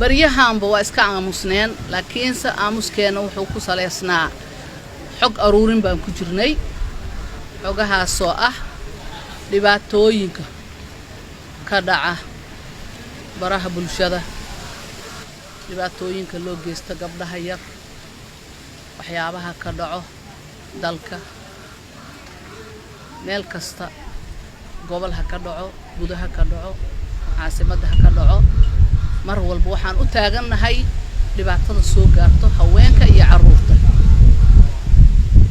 بريهان بواسكا عاموسنين لكن سأموسكين وحوكو سليسنا حق أرورين بان كجرني حقها سوء dhibaatooyinka ka dhaca baraha bulshada dhibaatooyinka loo geysto gabdhaha yar waxyaabaha ka dhaco dalka meel kasta gobolka ka dhaco gudaha ka dhaco caasimadda ka dhaco mar walba waxaan u taaganahay dhibaatada soo gaarto haweenka iyo carruurta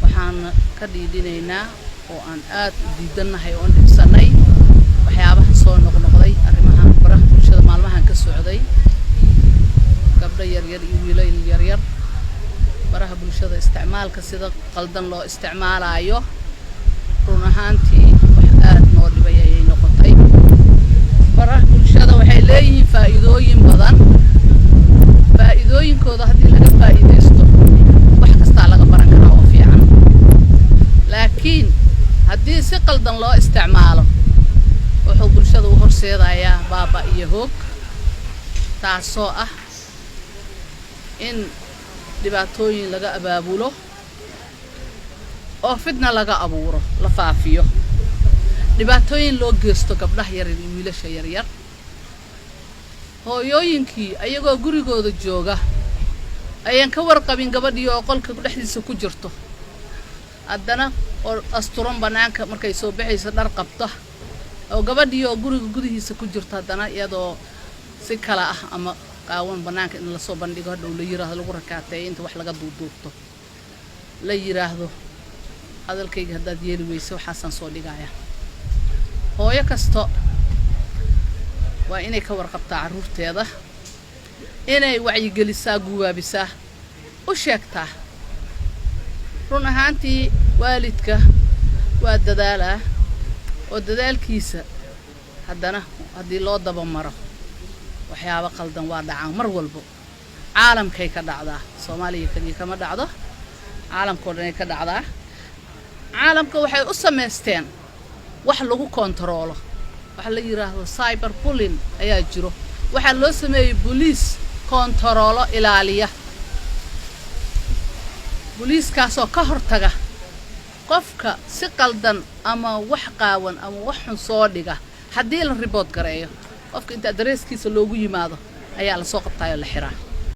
waxaan ka dhiidhinaynaa oo aan aad u diidanahay oo dhibsanay waxyaabaha soo noqnoqday arrimaha baraha bulshada maalmahan ka socday gabdho yar yar iyo wiilal yar yar baraha bulshada isticmaalka sida qaldan loo isticmaalayo run ahaantii wax aad noo dhibay ayay noqotay baraha bulshada waxay leeyihiin faa'iidooyin badan faa'iidooyinkooda haddii laga faa'iideysto wax kasta laga baran karaa oo fiican laakiin haddii si qaldan loo isticmaalo wuxuu bulshada u horseedayaa baaba iyo hoog taasoo ah in dhibaatooyin laga abaabulo oo fidna laga abuuro la faafiyo dhibaatooyin loo geysto gabdhaha yar iyo wiilasha yar yar hooyooyinkii ayagoo gurigooda jooga ayaan ka warqabin gabadhii oo qolka dhexdiisa ku jirto haddana oo asturan banaanka markay soo baxayso dhar qabta oo gabadhii oo guriga gudihiisa ku jirto haddana iyadoo si kala ah ama qaawan banaanka in la soo bandhigo hadhow la yiraahdo lagu rakaateeyo inta wax laga duuduubto la yiraahdo hadalkayga haddaad yeeli weyso waxaasan soo dhigaya hooyo kasto waa inay ka warqabtaa carruurteeda inay wacyigelisaa guwaabisaa u sheegtaa run ahaantii waalidka waa dadaalaa oo dadaalkiisa haddana haddii loo daba maro waxyaabo qaldan waa dhacaan mar walba caalamkay ka dhacdaa Soomaaliya kaliya kama dhacdo caalamkoo dhan ay ka dhacdaa caalamka waxay u sameysteen wax lagu kontaroolo waxa la yiraahdo cyberbullying ayaa jiro waxa loo sameeyay police kontaroolo ilaaliya booliiskaasoo ka hortaga qofka si qaldan ama wax qaawan ama wax xun soo dhiga haddii la report gareeyo qofka inta adresskiisa loogu yimaado ayaa la soo qabtaayo la xiraa